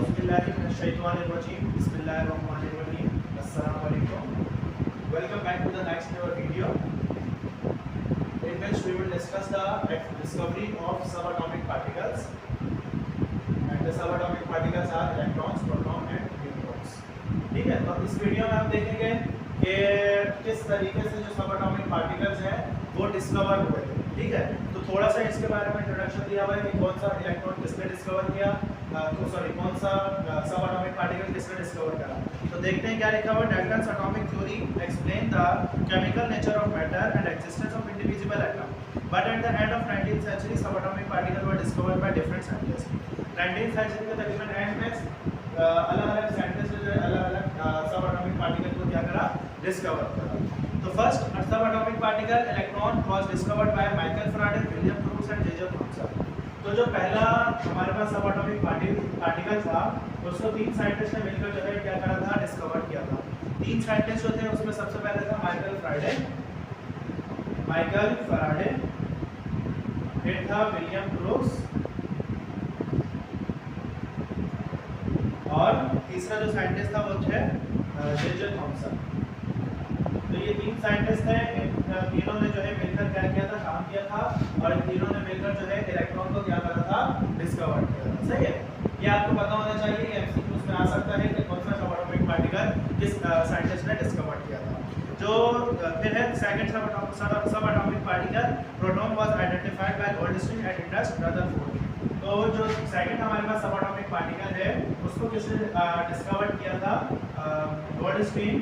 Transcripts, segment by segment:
Auzubillahiminash-shaytanir-rajim. Bismillahir-rahmanir-rahim. Assalamu alaikum. Welcome back to the next video, in which we will discuss the discovery of subatomic particles. And the subatomic particles are electrons, protons and neutrons. ठीक है, तो इस video में हम देखेंगे कि किस तरीके से जो सबएटॉमिक पार्टिकल्स हैं वो डिस्कवर हुए थे। ठीक है, तो थोड़ा सा इसके बारे में इंट्रोडक्शन दिया हुआ है कि कौन सा इलेक्ट्रॉन किसने डिस्कवर किया, कौन सा सबएटॉमिक पार्टिकल किसने डिस्कवर करा। तो देखते हैं क्या लिखा हुआ है। Dalton's atomic theory explain the chemical nature of matter and existence of individual atom, but at the end of 19th century subatomic particle were discovered by different scientists. 19th century के तकरीबन एंड में अलग-अलग scientist जो अलग-अलग subatomic particle को क्या करा, discover करा। तो first subatomic particle electron was discovered by Michael Faraday, William Crookes and J J. Thomson. तो जो पहला हमारे पास सबएटॉमिक पार्टिकल था उसको तीन साइंटिस्ट ने मिलकर जो है क्या करा था, डिस्कवर किया था। तीन साइंटिस्ट जो थे उसमें सबसे पहले था माइकल फैराडे, फिर था विलियम क्रूक्स और तीसरा जो साइंटिस्ट था वो थे जे.जे. थॉमसन। तो ये तीन साइंटिस्ट हैं, इन तीनों ने जो है मिलकर क्या किया था, काम किया था और इन तीनों ने मिलकर जो है इलेक्ट्रॉन को क्या करा था, डिस्कवर किया था। सही है, ये आपको पता होना चाहिए, एमसीक्यूज में आ सकता है कि कौन सा सबएटॉमिक पार्टिकल किस साइंटिस्ट ने डिस्कवर किया था। जो फिर है second subatomic particle proton was identified by Goldstein and Indus Rutherford. तो जो सेकंड हमारे पास सबएटॉमिक पार्टिकल है उसको किसने डिस्कवर किया था, गोल्डस्टीन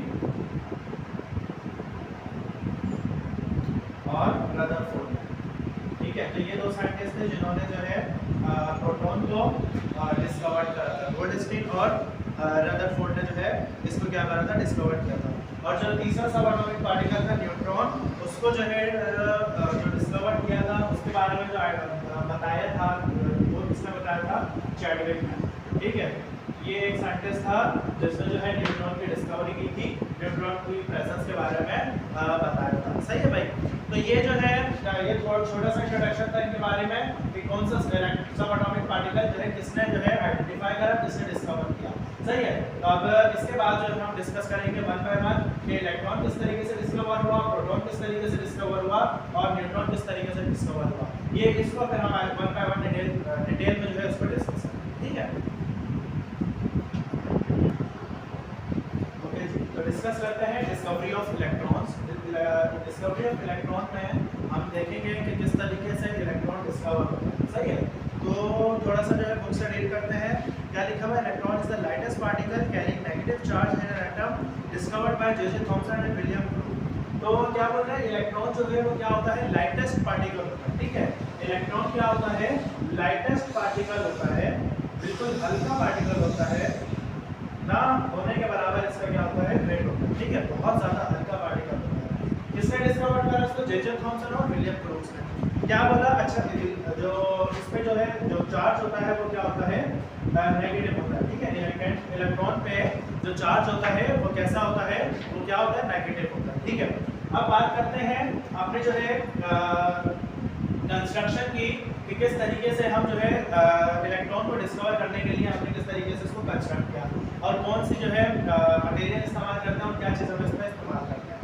और रदरफोर्ड। ठीक है, तो ये दो साइंटिस्ट थे जिन्होंने जो है प्रोटॉन को डिस्कवर करा था। गोल्डस्टीन और रदरफोर्ड ने जो है इसको क्या करा था, डिस्कवर किया था। और जो तीसरा सबएटॉमिक पार्टिकल था न्यूट्रॉन, उसको जो है जो डिस्कवर किया था उसके बारे में जो बताया था वो किसने बताया था, चैडविक ने। ठीक है, ये एक साइंटिस्ट था जिसने जो है न्यूट्रॉन की डिस्कवरी की थी, न्यूट्रॉन की प्रेजेंस के बारे में बताया था। सही है भाई, तो ये जो है ये छोटा सा इंट्रोडक्शन था इनके बारे में कि कौन सा सबएटॉमिक पार्टिकल जो है किसने जो है आइडेंटिफाई करा, किसने डिस्कवर किया। सही है, तो अब इसके बाद जो हम डिस्कस करेंगे वन बाय वन कि इलेक्ट्रॉन किस तरीके से डिस्कवर हुआ, प्रोटॉन किस तरीके से डिस्कवर हुआ और न्यूट्रॉन किस तरीके से डिस्कवर हुआ। ये इसको फिर हम वन बाय वन डिटेल में जो है इसको डिस्कस करेंगे। ठीक है, ओके जी, तो डिस्कस करते हैं discovery of electrons. Discovery of electron में हम देखेंगे कि किस तरीके से इलेक्ट्रॉन डिस्कवर होता है। सही है, तो थोड़ा सा जो है बुक से रीड करते हैं। क्या लिखा हुआ है, electron is the lightest particle carrying negative charge in an atom discovered by JJ. Thomson and William crooks. तो क्या बोल रहे हैं, इलेक्ट्रॉन जो है वो क्या होता है, लाइटेस्ट पार्टिकल होता है। ठीक है, इलेक्ट्रॉन क्या होता है, लाइटेस्ट पार्टिकल होता है, बिल्कुल हल्का पार्टिकल होता है, ना होने के बराबर इसका क्या होता है, वेट होता है। ठीक है, बहुत ज्यादा हल्का पार्टिकल होता है। किसने डिस्कवर करा इसको, जे.जे. थॉमसन और विलियम क्रूक्स ने। क्या बोला, अच्छा जो इसमें जो है जो चार्ज होता है वो क्या होता है, नेगेटिव होता है। ठीक है, इलेक्ट्रॉन पे जो चार्ज होता है वो कैसा होता है, वो क्या होता है, नेगेटिव होता है। ठीक है, अब बात करते हैं अपने जो है कंस्ट्रक्शन की कि किस तरीके से हम जो है इलेक्ट्रॉन को डिस्कवर करने के लिए हमने किस तरीके से इसको कंस्ट्रक्ट किया और कौन सी जो है मटेरियल इस्तेमाल करते हैं और क्या चीज़ हम इसमें इस्तेमाल करते हैं।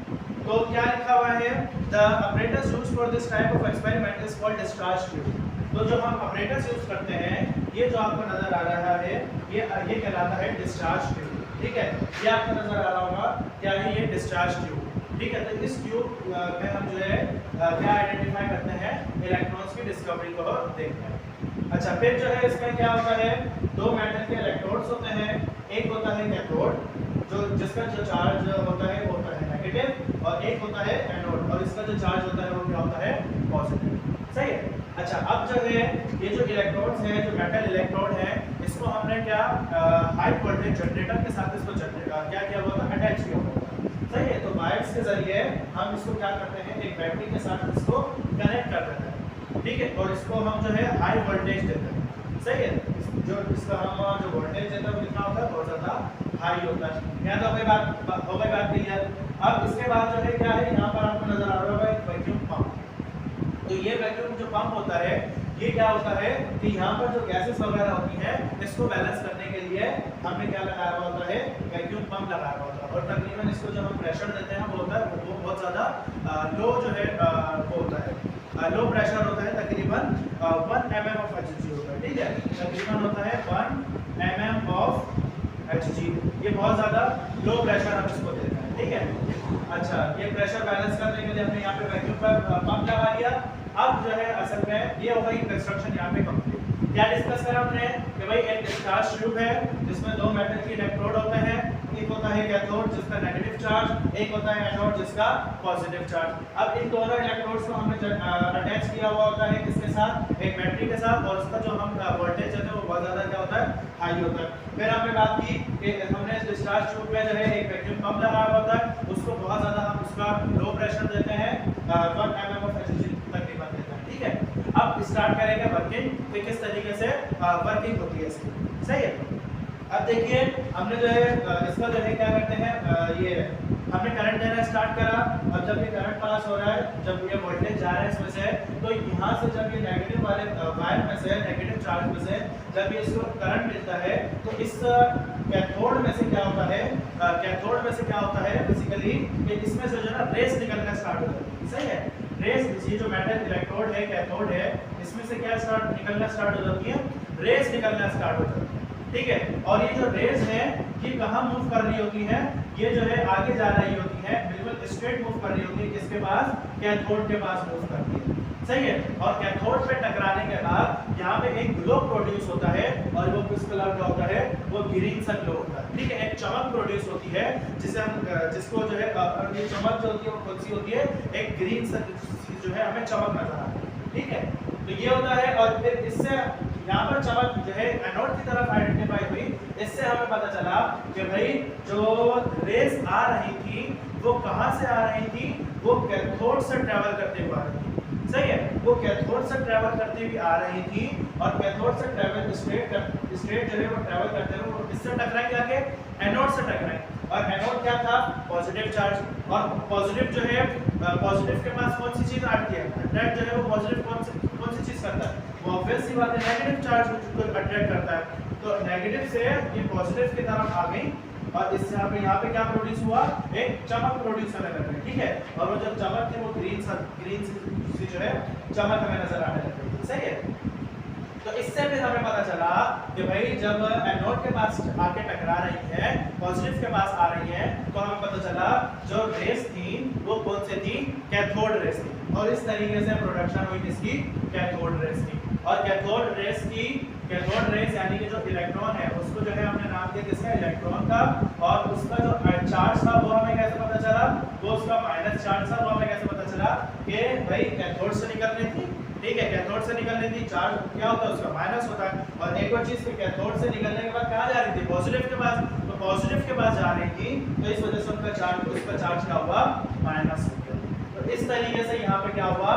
तो क्या लिखा हुआ है, the apparatus used for this type of experiment is called discharge tube। तो जो हम apparatus यूज करते हैं, ये जो आपको नजर आ रहा है ये कहलाता है डिस्चार्ज ट्यूब। ठीक है, ये आपको नजर आ रहा होगा, क्या है ये, डिस्चार्ज ट्यूब। ठीक है, तो इस ट्यूब में हम जो है क्या आइडेंटिफाई करते हैं, इलेक्ट्रॉन्स की डिस्कवरी को देखते हैं। अच्छा, फिर जो है इसमें क्या होता है, दो मेटल के इलेक्ट्रोड्स होते हैं, एक होता है कैथोड जो जिसका जो चार्ज होता है वो होता है नेगेटिव और एक होता है एनोड और इसका जो चार्ज होता है वो क्या होता है, पॉजिटिव। सही है, अच्छा अब जो है ये जो इलेक्ट्रोड्स हैं, जो मेटल इलेक्ट्रोड है, इसको हमने क्या हाई वोल्टेज जनरेटर के साथ इसको क्या किया हुआ था, अटैच किया हुआ था। सही है, तो वायर्स के जरिए हम इसको क्या करते हैं, एक बैटरी के साथ इसको कनेक्ट कर देते हैं। ठीक है, और इसको हम जो है हाई वोल्टेज देते हैं। सही है, जो इसका हम जो वोल्टेज देते हैं वो कितना होता है, बहुत ज़्यादा हाई होता है। यहाँ तो हो गई बात क्लियर। अब इसके बाद जो है क्या है, यहाँ पर आपको नजर आ रहा है एक वैक्यूम पंप। तो ये वैक्यूम जो पंप होता है ये क्या होता है कि यहाँ पर जो गैसेस वगैरह होती हैं इसको बैलेंस करने के लिए हमने क्या लगाया हुआ होता है, वैक्यूम पंप लगाया हुआ होता है। और तकरीबन इसको जब हम प्रेशर देते हैं वो होता है वो बहुत ज़्यादा लो जो है वो होता है, लो प्रेशर होता है, तकरीबन 1 mm ऑफ Hg होता है, ठीक है, तकरीबन होता है 1 mm ऑफ Hg। ये बहुत ज़्यादा लो प्रेशर हम इसको देते हैं, ठीक है। अच्छा, ये प्रेशर बैलेंस करने के लिए हमने यहाँ पे वैक्यूम पंप लगा लिया। अब जो है असल में ये हो गई कंस्ट्रक्शन यहाँ पे कंप्लीट। क्या डिस्कस करा हमने कि भाई एक डिस्चार्ज ट्यूब है जिसमें दो मेटल की इलेक्ट्रोड होते हैं, एक होता है कैथोड जिसका नेगेटिव चार्ज, एक होता है एनोड जिसका पॉजिटिव चार्ज। अब इन दोनों इलेक्ट्रोड्स को हमने अटैच किया हुआ होता है किसके साथ, एक बैटरी के साथ, और उसका जो हम वोल्टेज है वो बहुत ज़्यादा क्या होता है, हाई होता है। फिर हमने बात की कि हमने डिस्चार्ज ट्यूब में जो है एक वैक्यूम पंप लगाया होता है, उसको बहुत ज़्यादा हम उसका लो प्रेशर देते हैं, 1 mm ऑफ Hg तकरीबन देते हैं, ठीक है। अब स्टार्ट करेंगे वर्किंग कि किस तरीके से वर्किंग होती है इसकी, सही है। अब देखिए हमने जो है इसका जो है क्या करते हैं, ये हमने करंट देना स्टार्ट करा। अब जब ये करंट पास हो रहा है, जब ये वोल्टेज जा रहा है इसमें से, तो यहाँ से जब ये नेगेटिव वाले वायर में से, नेगेटिव चार्ज में से जब ये इसको करंट मिलता है तो इस कैथोड में से क्या होता है, कैथोड में से क्या होता है बेसिकली कि इसमें से जो है रेस निकलना स्टार्ट हो जाती है, सही है। रेस, ये जो मेटल इलेक्ट्रोड है कैथोड है, इसमें से क्या निकलना स्टार्ट हो जाती है, रेस निकलना स्टार्ट हो जाती है, ठीक है। और ये जो रेस है ये कहाँ मूव कर रही होती है, ये जो है आगे जा रही होती है, बिल्कुल स्ट्रेट मूव कर रही होती है, किसके पास, कैथोड के पास मूव करती है, सही है। और कैथोड पे टकराने के बाद यहाँ पे एक ग्लो प्रोड्यूस होता है, और वो किस कलर का होता है, वो ग्रीन सा ग्लो होता है, ठीक है। एक चमक प्रोड्यूस होती है जिसे हम जिसको जो है ये चमक जो होती है वो कौन सी होती है, एक ग्रीन सा जो है हमें चमक नजर आती है, ठीक है। तो ये होता है, और फिर इससे यहाँ पर चमक जो है एनोड की तरफ आइडेंटिफाई हुई। इससे हमें पता चला कि भाई जो रेस आ रही थी वो कहाँ से आ रही थी, वो कैथोड से ट्रैवल करते हुए आ रही थी, सही है। वो कैथोड से ट्रैवल करते हुए आ रही थी, और कैथोड से ट्रैवल स्ट्रेट जो है वो ट्रैवल करते हुए वो किससे टकराई, जाके एनोड से टकराई। और एनोड क्या था, पॉजिटिव चार्ज, और पॉजिटिव जो है पॉजिटिव के पास कौन सी चीज आती है, अट्रैक्ट जो है वो पॉजिटिव कौन सी चीज करता है, वो ऑब्वियस सी बात है नेगेटिव चार्ज को अट्रैक्ट करता है। तो नेगेटिव से ये पॉजिटिव की तरफ आ गई, और इससे यहाँ पे क्या प्रोड्यूस हुआ, एक चमक प्रोड्यूस होने लग गई, ठीक है। और वो जब चमक थी वो ग्रीन सी जो है चमक हमें नजर आने लग गई, सही है। तो इससे फिर हमें पता चला कि भाई जब एनोड के पास आके टकरा रही है, पॉजिटिव के पास आ रही है, तो हमें पता चला जो रेस थी वो कौन सी थी, कैथोड रेस थी। और इस तरीके से प्रोडक्शन हुई किसकी, कैथोड रेस की। और कैथोड रेस यानी कि जो इलेक्ट्रॉन है उसको जो है हमने नाम दिया किसका, इलेक्ट्रॉन का। और उसका जो चार्ज था वो हमें कैसे पता चला, वो उसका माइनस चार्ज था, वो हमें कैसे पता चला कि भाई कैथोड से निकल रही थी, ठीक है। कैथोड से निकलने थी, चार्ज क्या होता है उसका माइनस होता है। और एक और चीज कि कैथोड से निकलने के बाद कहाँ जा रही थी, पॉजिटिव के पास, तो पॉजिटिव के पास जा रही थी, तो इस वजह से उसका चार्ज क्या हुआ, माइनस हो गया। तो इस तरीके से यहाँ पे क्या हुआ,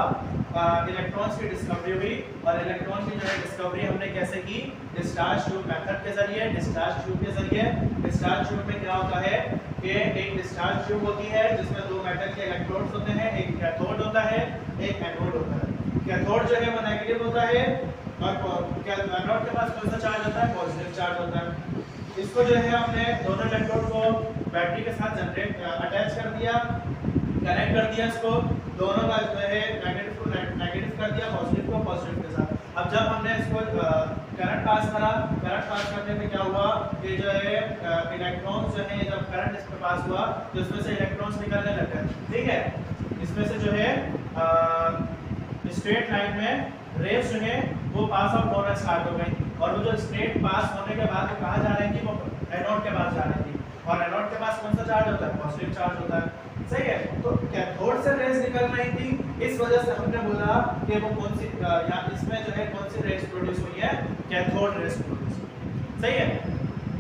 इलेक्ट्रॉन्स की डिस्कवरी हुई। और इलेक्ट्रॉन की जो है डिस्कवरी हमने कैसे की, डिस्चार्ज ट्यूब मेथड के जरिए, डिस्चार्ज ट्यूब के जरिए। डिस्चार्ज ट्यूब में क्या होता है कि एक डिस्चार्ज ट्यूब होती है जिसमें दो मेटल के इलेक्ट्रोड्स होते हैं, एक कैथोड होता है, एक एनोड होता है। कैथोड जो है वो नेगेटिव होता है, और एनोड के पास कौन सा चार्ज होता है, पॉजिटिव चार्ज होता है। इसको जो है हमने दोनों इलेक्ट्रोड को बैटरी के साथ अटैच कर दिया, कनेक्ट कर दिया, इसको दोनों का जो है नेगेटिव को नेगेटिव कर दिया, पॉजिटिव को पॉजिटिव के साथ। अब जब हमने इसको करंट पास करा, करंट पास करने में क्या हुआ कि जो है इलेक्ट्रॉन्स जो है जब करंट इस पे पास हुआ तो इसमें से इलेक्ट्रॉन्स निकलने लग गए, ठीक है। इसमें से जो है स्ट्रेट लाइन में रेस जो है वो पास आउट होना स्टार्ट हो गई। और वो जो स्ट्रेट पास होने के बाद वो कहाँ जा रही थी, वो एनोड के पास जा रही थी। और एनोड के पास कौन सा चार्ज होता है, पॉजिटिव चार्ज होता है, सही है। तो कैथोड से रेस निकल रही थी, इस वजह से हमने बोला कि वो कौन सी यहाँ इसमें जो है कौन सी रेस प्रोड्यूस हुई है, कैथोड रेस प्रोड्यूस हुई, सही है।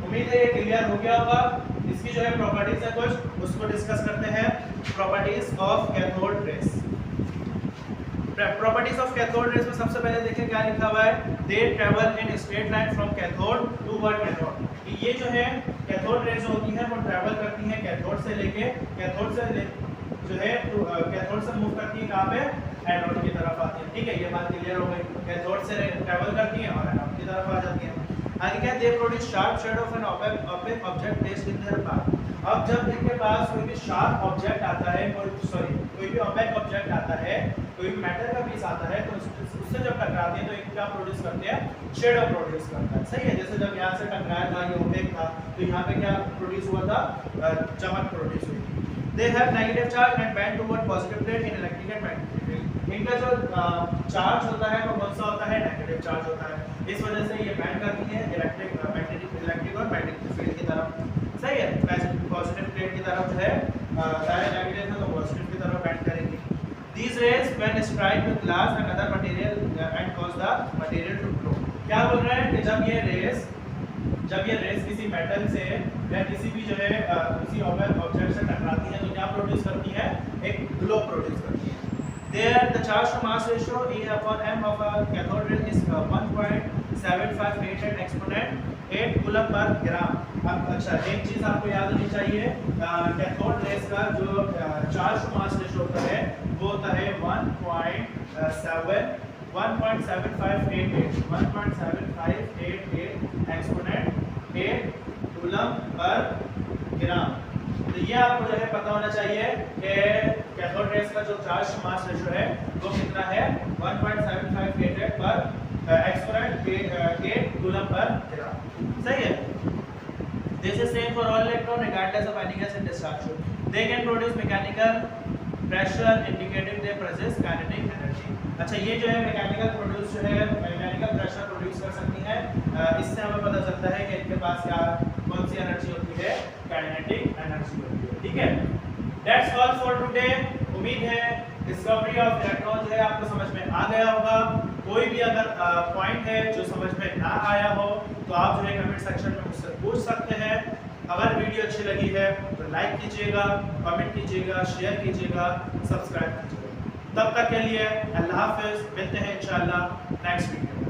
उम्मीद है ये क्लियर हो गया होगा। इसकी जो है प्रॉपर्टीज है कुछ, उसको डिस्कस करते हैं। Properties of cathode rays. Properties of cathode rays में सबसे पहले देखिए क्या लिखा हुआ है, they travel in straight line from cathode toward anode. ये जो है कैथोड रेस जो होती है वो ट्रेवल करती है कैथोड से लेके, कैथोड से जो है कैथोड से मूव करती है कहाँ पे, एनोड की तरफ आती है, ठीक है। ये बात क्लियर हो गई, कैथोड से ट्रेवल करती है और एनोड की तरफ आ जाती है। आगे क्या, they produce sharp shade of an opaque object placed in their path. अब जब इनके पास कोई भी शार्प ऑब्जेक्ट आता है, कोई भी ओपेक ऑब्जेक्ट आता है, कोई भी मेटल का पीस आता है, तो उससे जब टकराते हैं तो एक क्या प्रोड्यूस करते हैं, शेडो प्रोड्यूस करता है। सही है, जैसे जब यहाँ से टकराया था, ये ओपेक था, तो यहाँ पे क्या प्रोड्यूस हुआ था, चमक प्रोड्यूस हुई थी। They have negative charge and bend toward positive plate in electric and magnetic field. इनका जो चार्ज होता है वो कौन सा होता है, नेगेटिव चार्ज होता है। इस वजह से ये बेंड करती है इलेक्ट्रिक और मैग्नेटिक फील्ड की तरफ। सही है, पॉजिटिव प्लेट की तरफ जो है, दाएं नेगेटिव है तो पॉजिटिव की तरफ बेंड करेंगी। These rays when strike with glass and other material and cause the material to glow। क्या बोल रहे हैं कि जब ये रेस किसी मेटल से या किसी भी जो है किसी ऑब्जेक्ट से टकराती है तो क्या प्रोड्यूस करती है, एक ग्लो प्रोड्यूस करती है। There the charge to mass ratio E/m of a cathode ray is 1.7588 exponent 8 coulomb per ग्राम। अब अच्छा, एक चीज आपको याद होनी चाहिए, कैथोड रेस का जो चार्ज टू मास रेशियो होता है वो होता है 1.7588 एक्सपोनेंट 8 कूलम पर ग्राम। तो ये आपको जो है पता होना चाहिए कि कैथोड रेस का जो चार्ज टू मास रेशियो है वो कितना है, 1.7588 पर एक्सपोनेंट 8 कूलम पर ग्राम। सही है। This is same for all electron regardless of any gas in discharge. They can produce mechanical pressure indicating they possess kinetic energy। अच्छा, ये जो है मैकेनिकल प्रेशर प्रोड्यूस कर सकती है। इससे हमें पता चलता है कि इनके पास क्या, कौन सी एनर्जी होती है, काइनेटिक एनर्जी होती है। ठीक है, दैट्स ऑल फॉर टुडे। उम्मीद है डिस्कवरी ऑफ इलेक्ट्रॉन जो है आपको समझ में आ गया होगा। कोई भी अगर पॉइंट है जो समझ में ना आया हो तो आप जो है कमेंट सेक्शन में मुझसे पूछ सकते हैं। अगर वीडियो अच्छी लगी है तो लाइक कीजिएगा, कमेंट कीजिएगा, शेयर कीजिएगा, सब्सक्राइब कीजिएगा। तब तक के लिए अल्लाह हाफिज़, मिलते हैं इंशाअल्लाह नेक्स्ट वीडियो में।